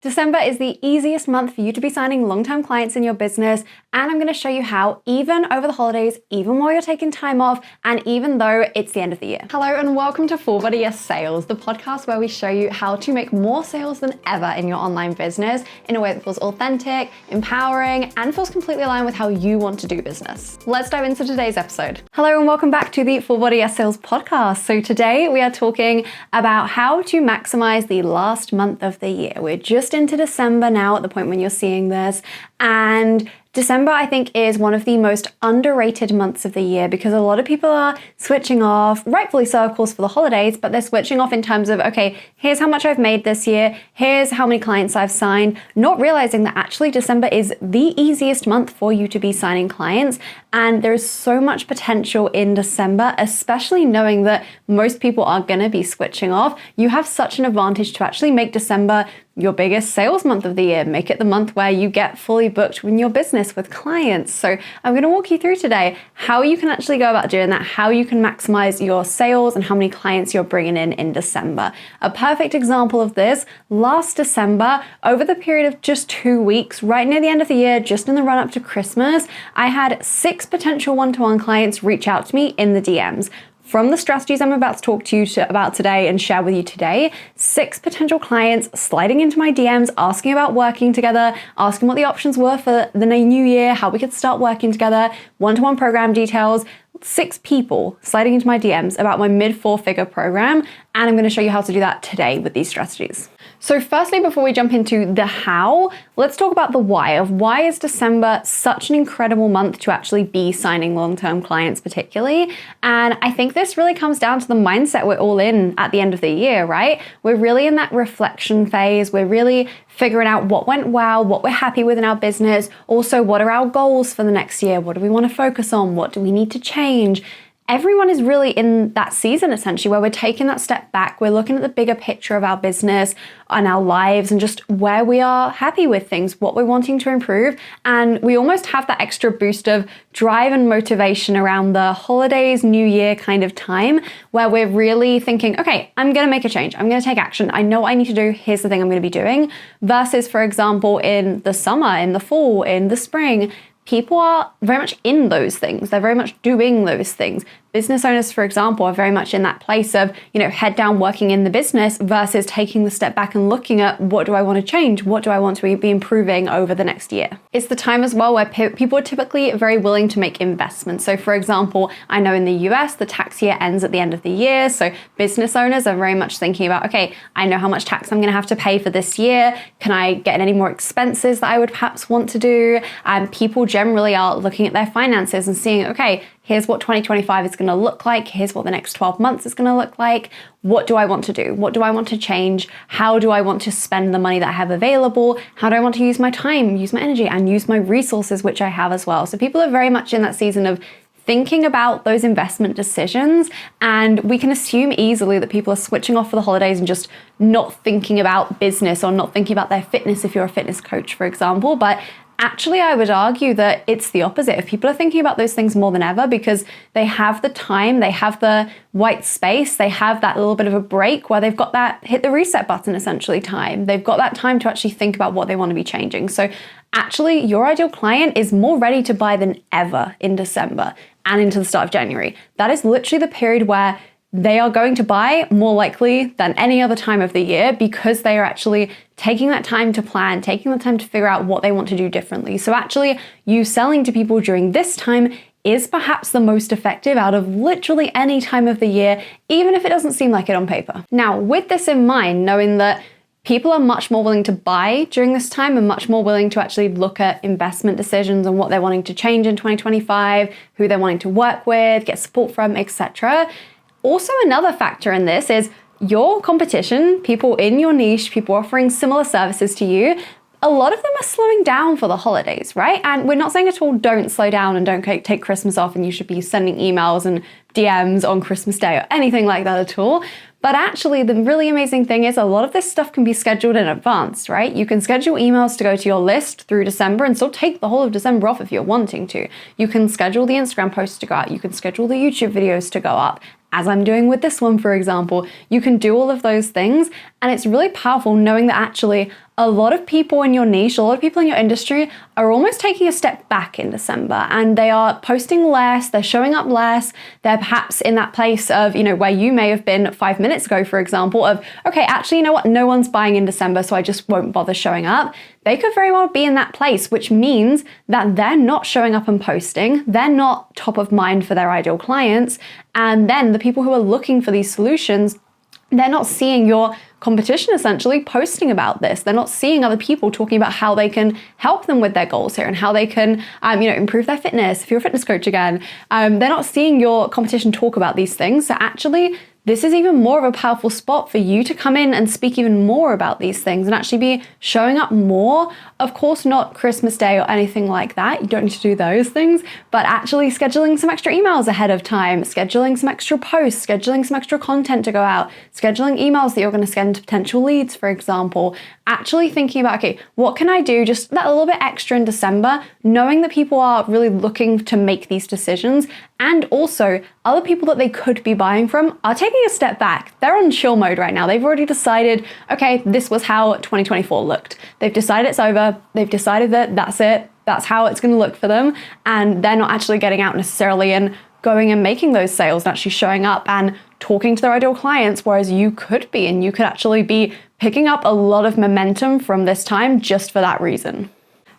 December is the easiest month for you to be signing long-term clients in your business, and I'm going to show you how even over the holidays, even while you're taking time off, and even though it's the end of the year. Hello and welcome to Full Body Yes Sales, the podcast where we show you how to make more sales than ever in your online business in a way that feels authentic, empowering, and feels completely aligned with how you want to do business. Let's dive into today's episode. Hello and welcome back to the Full Body Yes Sales podcast. So today we are talking about how to maximize the last month of the year. We're just into December now at the point when you're seeing this, and December, I think, is one of the most underrated months of the year because a lot of people are switching off, rightfully so, of course, for the holidays, but they're switching off in terms of, okay, here's how much I've made this year, here's how many clients I've signed, not realizing that actually December is the easiest month for you to be signing clients. And there's so much potential in December, especially knowing that most people are going to be switching off. You have such an advantage to actually make December your biggest sales month of the year. Make it the month where you get fully booked in your business with clients. So I'm going to walk you through today how you can actually go about doing that, how you can maximize your sales and how many clients you're bringing in December. A perfect example of this, last December, over the period of just 2 weeks, right near the end of the year, just in the run up to Christmas, I had 6 potential one-to-one clients reach out to me in the DMs. From the strategies I'm about to talk to you about today and share with you today, 6 potential clients sliding into my DMs, asking about working together, asking what the options were for the new year, how we could start working together, one-to-one program details. 6 people sliding into my DMs about my mid-4-figure program, and I'm going to show you how to do that today with these strategies. So firstly, before we jump into the how, let's talk about the why of why is December such an incredible month to actually be signing long-term clients particularly. And I think this really comes down to the mindset we're all in at the end of the year, right? We're really in that reflection phase. We're really figuring out what went well, what we're happy with in our business. Also, what are our goals for the next year? What do we want to focus on? What do we need to change? Everyone is really in that season essentially where we're taking that step back. We're looking at the bigger picture of our business and our lives and just where we are happy with things, what we're wanting to improve. And we almost have that extra boost of drive and motivation around the holidays, New Year kind of time where we're really thinking, okay, I'm going to make a change. I'm going to take action. I know what I need to do. Here's the thing I'm going to be doing. Versus, for example, in the summer, in the fall, in the spring, people are very much in those things. They're very much doing those things. Business owners, for example, are very much in that place of, head down working in the business versus taking the step back and looking at what do I want to change? What do I want to be improving over the next year? It's the time as well where people are typically very willing to make investments. So for example, I know in the US, the tax year ends at the end of the year. So business owners are very much thinking about, okay, I know how much tax I'm going to have to pay for this year. Can I get any more expenses that I would perhaps want to do? And people generally are looking at their finances and seeing, okay, here's what 2025 is going to look like. Here's what the next 12 months is going to look like. What do I want to do? What do I want to change? How do I want to spend the money that I have available? How do I want to use my time, use my energy, and use my resources, which I have as well? So people are very much in that season of thinking about those investment decisions, and we can assume easily that people are switching off for the holidays and just not thinking about business or not thinking about their fitness if you're a fitness coach, for example. But actually, I would argue that it's the opposite. If people are thinking about those things more than ever because they have the time, they have the white space, they have that little bit of a break where they've got that hit the reset button essentially time. They've got that time to actually think about what they want to be changing. So actually, your ideal client is more ready to buy than ever in December and into the start of January. That is literally the period where they are going to buy more likely than any other time of the year because they are actually taking that time to plan, taking the time to figure out what they want to do differently. So actually, you selling to people during this time is perhaps the most effective out of literally any time of the year, even if it doesn't seem like it on paper. Now, with this in mind, knowing that people are much more willing to buy during this time and much more willing to actually look at investment decisions and what they're wanting to change in 2025, who they're wanting to work with, get support from, etc. Also, another factor in this is your competition, people in your niche, people offering similar services to you, a lot of them are slowing down for the holidays, right? And we're not saying at all don't slow down and don't take Christmas off and you should be sending emails and DMs on Christmas Day or anything like that at all. But actually, the really amazing thing is a lot of this stuff can be scheduled in advance, right? You can schedule emails to go to your list through December and still take the whole of December off if you're wanting to. You can schedule the Instagram posts to go out. You can schedule the YouTube videos to go up. As I'm doing with this one, for example, you can do all of those things. And it's really powerful knowing that actually a lot of people in your niche, a lot of people in your industry are almost taking a step back in December, and they are posting less, they're showing up less, they're perhaps in that place of, where you may have been 5 minutes ago, for example, of, okay, actually, you know what, no one's buying in December, so I just won't bother showing up. They could very well be in that place, which means that they're not showing up and posting, they're not top of mind for their ideal clients, and then the people who are looking for these solutions, they're not seeing your competition essentially posting about this. They're not seeing other people talking about how they can help them with their goals here and how they can, improve their fitness. If you're a fitness coach again, they're not seeing your competition talk about these things. So actually, this is even more of a powerful spot for you to come in and speak even more about these things and actually be showing up more. Of course, not Christmas Day or anything like that. You don't need to do those things, but actually scheduling some extra emails ahead of time, scheduling some extra posts, scheduling some extra content to go out, scheduling emails that you're going to send to potential leads, for example. Actually thinking about, okay, what can I do just that little bit extra in December, knowing that people are really looking to make these decisions, and also other people that they could be buying from are taking a step back. They're on chill mode right now. They've already decided, okay, this was how 2024 looked. They've decided it's over. They've decided that that's it. That's how it's going to look for them. And they're not actually getting out necessarily and going and making those sales and actually showing up and talking to their ideal clients, whereas you could be, and you could actually be picking up a lot of momentum from this time just for that reason.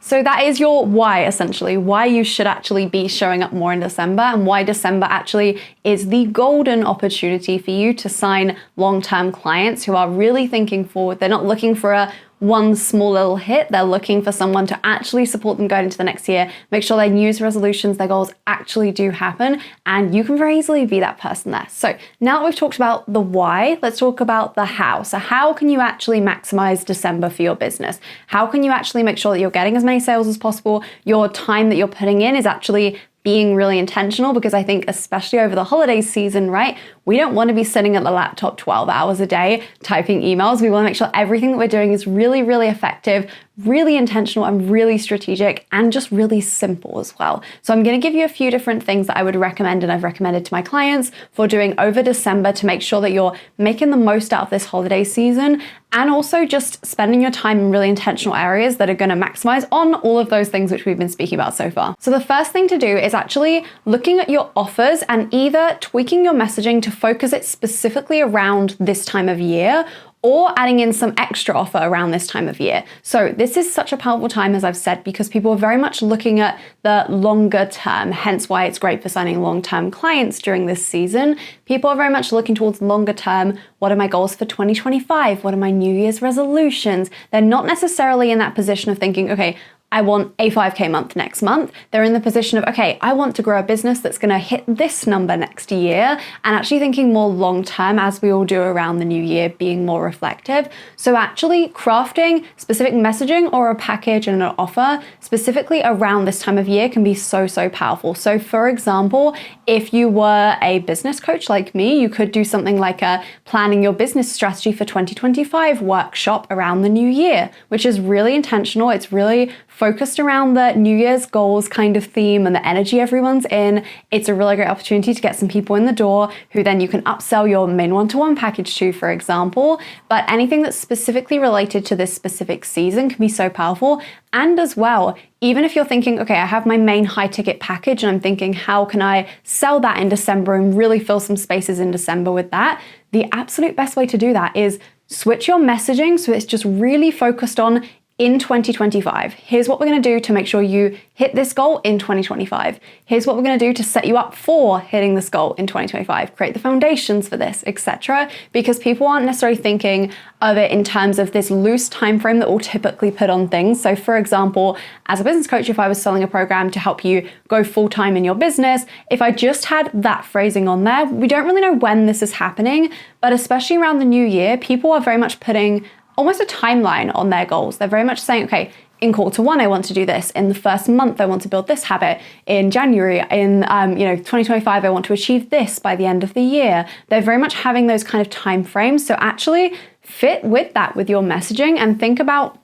So that is your why, essentially, why you should actually be showing up more in December, and why December actually is the golden opportunity for you to sign long-term clients who are really thinking forward. They're not looking for a one small little hit. They're looking for someone to actually support them going into the next year, make sure their New Year's resolutions, their goals actually do happen, and you can very easily be that person there. So now that we've talked about the why, let's talk about the how. So how can you actually maximize December for your business? How can you actually make sure that you're getting as many sales as possible? Your time that you're putting in is actually being really intentional, because I think especially over the holiday season, right? We don't want to be sitting at the laptop 12 hours a day typing emails. We want to make sure everything that we're doing is really, really effective, really intentional, and really strategic, and just really simple as well. So I'm going to give you a few different things that I would recommend, and I've recommended to my clients for doing over December to make sure that you're making the most out of this holiday season, and also just spending your time in really intentional areas that are going to maximize on all of those things which we've been speaking about so far. So the first thing to do is actually looking at your offers and either tweaking your messaging to focus it specifically around this time of year, or adding in some extra offer around this time of year. So this is such a powerful time, as I've said, because people are very much looking at the longer term, hence why it's great for signing long-term clients during this season. People are very much looking towards longer term. What are my goals for 2025? What are my New Year's resolutions? They're not necessarily in that position of thinking, okay, I want a 5K month next month. They're in the position of, okay, I want to grow a business that's gonna hit this number next year, and actually thinking more long-term, as we all do around the new year, being more reflective. So actually crafting specific messaging or a package and an offer specifically around this time of year can be so, so powerful. So for example, if you were a business coach like me, you could do something like a planning your business strategy for 2025 workshop around the new year, which is really intentional. It's really focused around the New Year's goals kind of theme and the energy everyone's in. It's a really great opportunity to get some people in the door who then you can upsell your main one-to-one package to, for example. But anything that's specifically related to this specific season can be so powerful. And as well, even if you're thinking, okay, I have my main high ticket package and I'm thinking, how can I sell that in December and really fill some spaces in December with that? The absolute best way to do that is switch your messaging so it's just really focused on in 2025. Here's what we're going to do to make sure you hit this goal in 2025. Here's what we're going to do to set you up for hitting this goal in 2025. Create the foundations for this, etc. Because people aren't necessarily thinking of it in terms of this loose time frame that we'll typically put on things. So for example, as a business coach, if I was selling a program to help you go full-time in your business, if I just had that phrasing on there, we don't really know when this is happening, but especially around the new year, people are very much putting almost a timeline on their goals. They're very much saying, okay, in quarter one, I want to do this. In the first month, I want to build this habit. In January, in 2025, I want to achieve this by the end of the year. They're very much having those kind of time frames. So actually fit with that with your messaging and think about,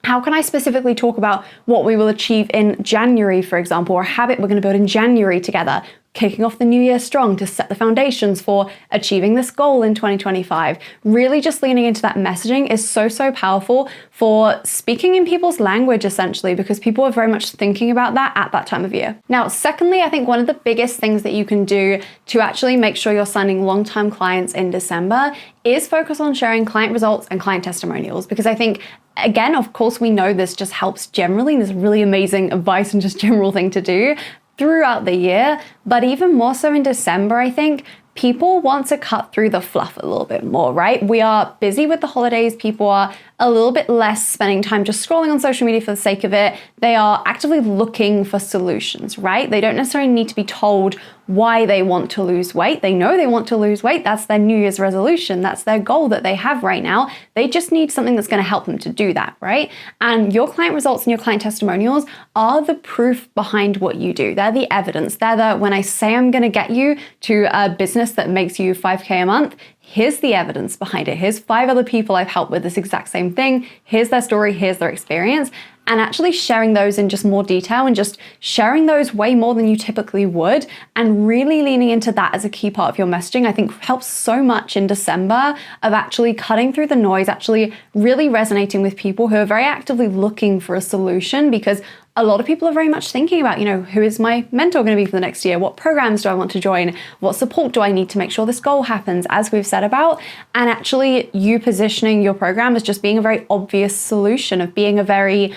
how can I specifically talk about what we will achieve in January, for example, or a habit we're going to build in January together? kicking off the new year strong to set the foundations for achieving this goal in 2025. Really just leaning into that messaging is so, so powerful for speaking in people's language, essentially, because people are very much thinking about that at that time of year. Now, secondly, I think one of the biggest things that you can do to actually make sure you're signing long-term clients in December is focus on sharing client results and client testimonials, because I think, again, of course, we know this just helps generally, and this is really amazing advice and just general thing to do throughout the year, but even more so in December, I think people want to cut through the fluff a little bit more, right? We are busy with the holidays. People are a little bit less spending time just scrolling on social media for the sake of it. They are actively looking for solutions, right? They don't necessarily need to be told why they want to lose weight. They know they want to lose weight. That's their New Year's resolution. That's their goal that they have right now. They just need something that's going to help them to do that, right? And your client results and your client testimonials are the proof behind what you do. They're the evidence. They're the, when I say I'm going to get you to a business that makes you 5K a month, here's the evidence behind it. Here's 5 other people I've helped with this exact same thing. Here's their story, here's their experience. And actually sharing those in just more detail and just sharing those way more than you typically would, and really leaning into that as a key part of your messaging, I think helps so much in December of actually cutting through the noise, actually really resonating with people who are very actively looking for a solution, because a lot of people are very much thinking about, who is my mentor going to be for the next year? What programs do I want to join? What support do I need to make sure this goal happens, as we've said about? And actually you positioning your program as just being a very obvious solution, of being a very,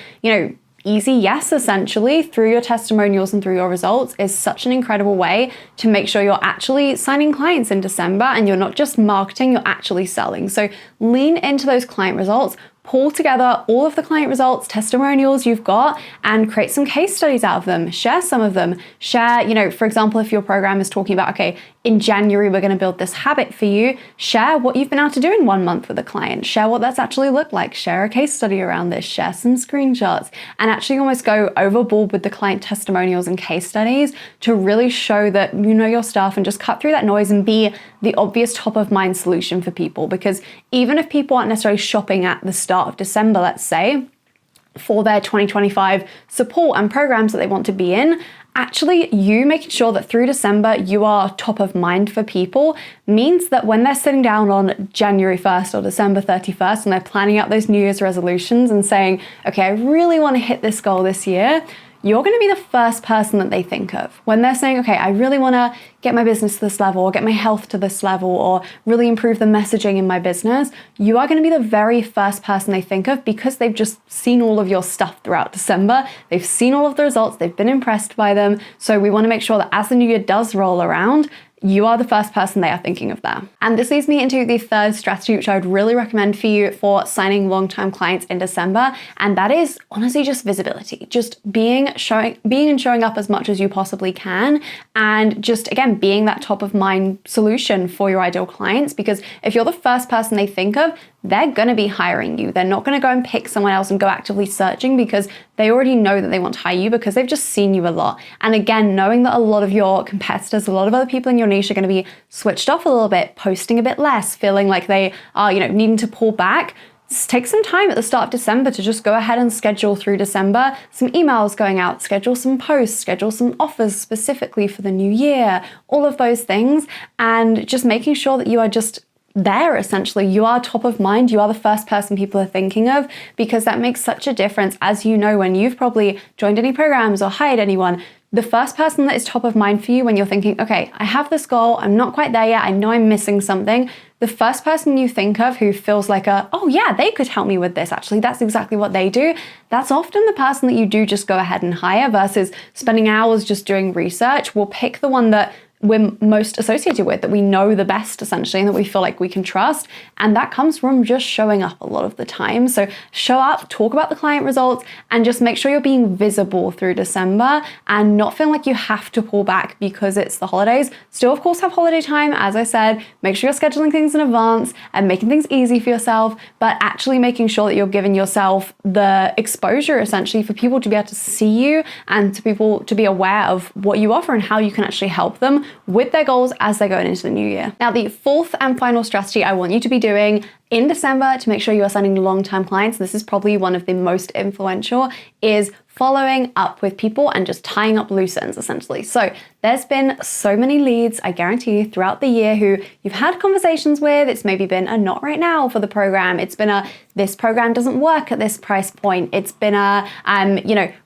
easy yes, essentially, through your testimonials and through your results is such an incredible way to make sure you're actually signing clients in December and you're not just marketing, you're actually selling. So lean into those client results. Pull together all of the client results, testimonials you've got, and create some case studies out of them. Share some of them. Share, for example, if your program is talking about, okay, in January, we're going to build this habit for you. Share what you've been able to do in 1 month with a client. Share what that's actually looked like. Share a case study around this. Share some screenshots, and actually almost go overboard with the client testimonials and case studies to really show that you know your stuff and just cut through that noise and be the obvious top of mind solution for people. Because even if people aren't necessarily shopping at the start of December, let's say, for their 2025 support and programs that they want to be in, actually you making sure that through December you are top of mind for people means that when they're sitting down on January 1st or December 31st and they're planning out those New Year's resolutions and saying, okay, I really want to hit this goal this year, you're going to be the first person that they think of. When they're saying, okay, I really want to get my business to this level, or get my health to this level, or really improve the messaging in my business, you are going to be the very first person they think of, because they've just seen all of your stuff throughout December. They've seen all of the results. They've been impressed by them. So we want to make sure that as the new year does roll around, you are the first person they are thinking of there. And this leads me into the third strategy, which I would really recommend for you for signing long-term clients in December. And that is honestly just visibility, just being and showing up as much as you possibly can. And just, again, being that top of mind solution for your ideal clients. Because if you're the first person they think of, they're going to be hiring you. They're not going to go and pick someone else and go actively searching, because they already know that they want to hire you because they've just seen you a lot. And again, knowing that a lot of your competitors, a lot of other people in your niche are going to be switched off a little bit, posting a bit less, feeling like they are, needing to pull back. Take some time at the start of December to just go ahead and schedule through December some emails going out, schedule some posts, schedule some offers specifically for the new year, all of those things, and just making sure that you are just there, essentially. You are top of mind. You are the first person people are thinking of, because that makes such a difference. As you know, when you've probably joined any programs or hired anyone, the first person that is top of mind for you when you're thinking, okay, I have this goal, I'm not quite there yet, I know I'm missing something, the first person you think of who feels like oh yeah, they could help me with this, actually, that's exactly what they do, that's often the person that you do just go ahead and hire, versus spending hours just doing research. We'll pick the one that we're most associated with, that we know the best, essentially, and that we feel like we can trust. And that comes from just showing up a lot of the time. So show up, talk about the client results, and just make sure you're being visible through December and not feeling like you have to pull back because it's the holidays. Still, of course, have holiday time. As I said, make sure you're scheduling things in advance and making things easy for yourself, but actually making sure that you're giving yourself the exposure, essentially, for people to be able to see you and to people to be aware of what you offer and how you can actually help them with their goals as they're going into the new year. Now, the fourth and final strategy I want you to be doing in December to make sure you are signing long-term clients, this is probably one of the most influential, is following up with people and just tying up loose ends essentially. So there's been so many leads, I guarantee you, throughout the year who you've had conversations with. It's maybe been a not right now for the program. It's been a, this program doesn't work at this price point. It's been a,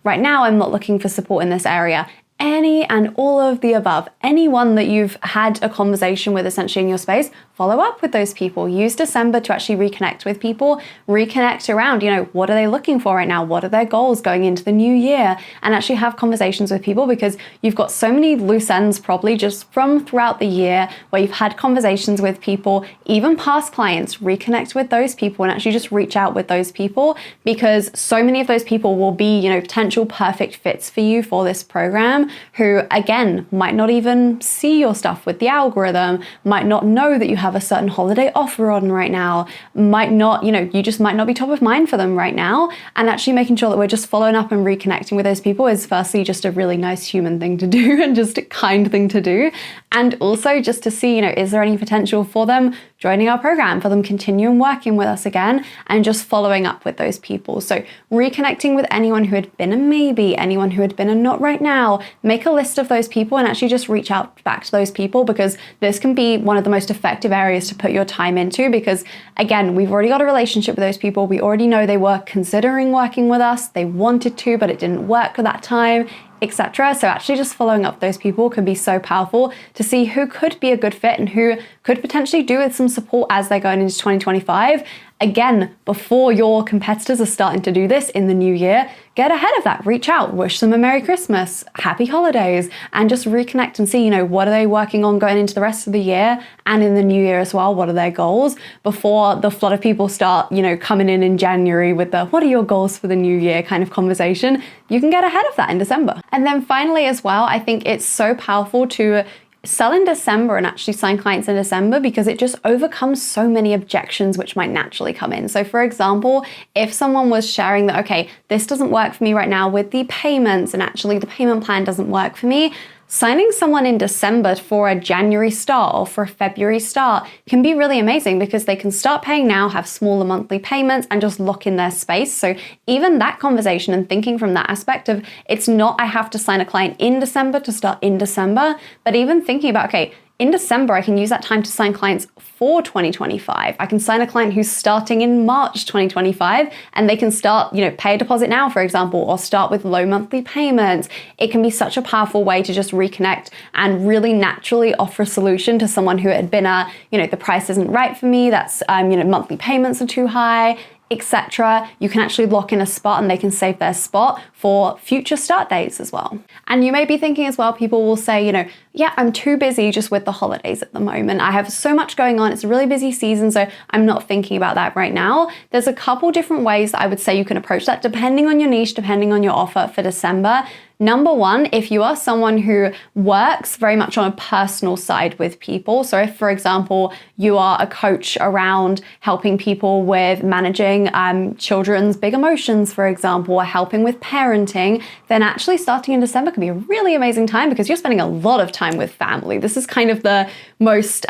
right now I'm not looking for support in this area. Any and all of the above, anyone that you've had a conversation with essentially in your space, follow up with those people. Use December to actually reconnect with people, reconnect around, what are they looking for right now? What are their goals going into the new year? And actually have conversations with people, because you've got so many loose ends probably just from throughout the year where you've had conversations with people, even past clients. Reconnect with those people and actually just reach out with those people, because so many of those people will be, potential perfect fits for you for this program, who again might not even see your stuff with the algorithm, might not know that you have a certain holiday offer on right now, might not, you just might not be top of mind for them right now. And actually making sure that we're just following up and reconnecting with those people is firstly just a really nice human thing to do and just a kind thing to do. And also just to see, is there any potential for them joining our program, for them continuing working with us again, and just following up with those people. So reconnecting with anyone who had been a maybe, anyone who had been a not right now, make a list of those people and actually just reach out back to those people, because this can be one of the most effective areas to put your time into, because again, we've already got a relationship with those people. We already know they were considering working with us. They wanted to, but it didn't work at that time, etc. So actually just following up those people can be so powerful to see who could be a good fit and who could potentially do with some support as they're going into 2025. Again, before your competitors are starting to do this in the new year, get ahead of that, reach out, wish them a Merry Christmas, Happy Holidays, and just reconnect and see, what are they working on going into the rest of the year and in the new year as well? What are their goals before the flood of people start, coming in January with the, what are your goals for the new year kind of conversation? You can get ahead of that in December. And then finally as well, I think it's so powerful to sell in December and actually sign clients in December, because it just overcomes so many objections which might naturally come in. So for example, if someone was sharing that, okay, this doesn't work for me right now with the payments, and actually the payment plan doesn't work for me, signing someone in December for a January start or for a February start can be really amazing, because they can start paying now, have smaller monthly payments, and just lock in their space. So even that conversation and thinking from that aspect of, it's not I have to sign a client in December to start in December, but even thinking about, okay, in December, I can use that time to sign clients for 2025. I can sign a client who's starting in March 2025, and they can start, pay a deposit now, for example, or start with low monthly payments. It can be such a powerful way to just reconnect and really naturally offer a solution to someone who had been the price isn't right for me, that's, monthly payments are too high, etc. You can actually lock in a spot and they can save their spot for future start dates as well. And you may be thinking as well, people will say, yeah, I'm too busy just with the holidays at the moment. I have so much going on. It's a really busy season, so I'm not thinking about that right now. There's a couple different ways that I would say you can approach that depending on your niche, depending on your offer for December. Number one, if you are someone who works very much on a personal side with people, so if, for example, you are a coach around helping people with managing children's big emotions, for example, or helping with parenting, then actually starting in December can be a really amazing time, because you're spending a lot of time with family. This is kind of the most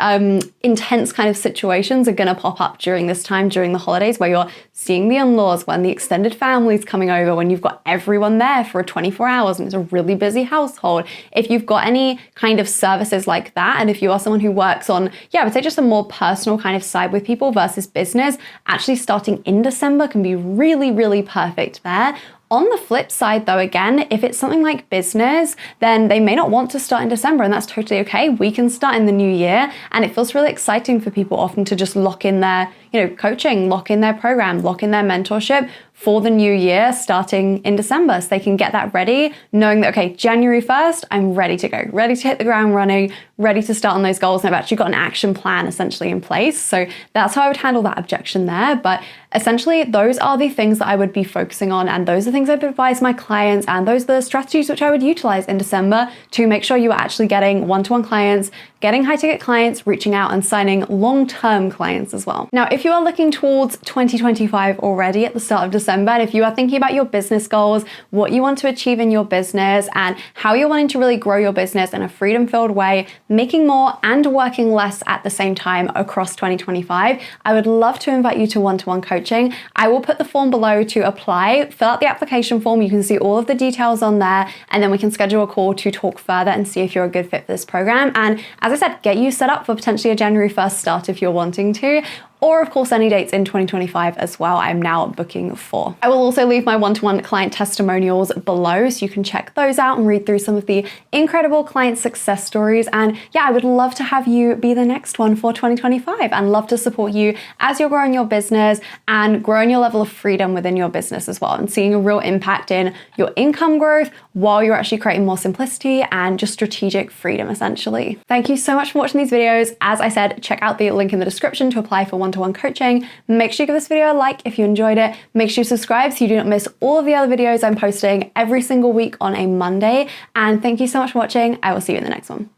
intense kind of situations are going to pop up during this time, during the holidays, where you're seeing the in-laws, when the extended family's coming over, when you've got everyone there for 24 hours and it's a really busy household. If you've got any kind of services like that, and if you are someone who works on, I would say just a more personal kind of side with people versus business, actually starting in December can be really, really perfect there. On the flip side though, again, if it's something like business, then they may not want to start in December, and that's totally okay. We can start in the new year, and it feels really exciting for people often to just lock in their, coaching, lock in their program, lock in their mentorship for the new year starting in December, so they can get that ready, knowing that, okay, January 1st, I'm ready to go, ready to hit the ground running, ready to start on those goals, and I've actually got an action plan essentially in place. So that's how I would handle that objection there. But essentially, those are the things that I would be focusing on, and those are things I'd advise my clients, and those are the strategies which I would utilize in December to make sure you are actually getting one-to-one clients, getting high ticket clients, reaching out and signing long-term clients as well. Now, if you are looking towards 2025 already at the start of December, and if you are thinking about your business goals, what you want to achieve in your business, and how you're wanting to really grow your business in a freedom-filled way, making more and working less at the same time across 2025, I would love to invite you to one-to-one coaching. I will put the form below to apply. Fill out the application form. You can see all of the details on there, and then we can schedule a call to talk further and see if you're a good fit for this program. And as I said, get you set up for potentially a January 1st start if you're wanting to. Or of course, any dates in 2025 as well, I'm now booking for. I will also leave my one-to-one client testimonials below so you can check those out and read through some of the incredible client success stories. And yeah, I would love to have you be the next one for 2025 and love to support you as you're growing your business and growing your level of freedom within your business as well, and seeing a real impact in your income growth while you're actually creating more simplicity and just strategic freedom essentially. Thank you so much for watching these videos. As I said, check out the link in the description to apply for one-to-one coaching. Make sure you give this video a like if you enjoyed it. Make sure you subscribe so you do not miss all of the other videos I'm posting every single week on a Monday. And thank you so much for watching. I will see you in the next one.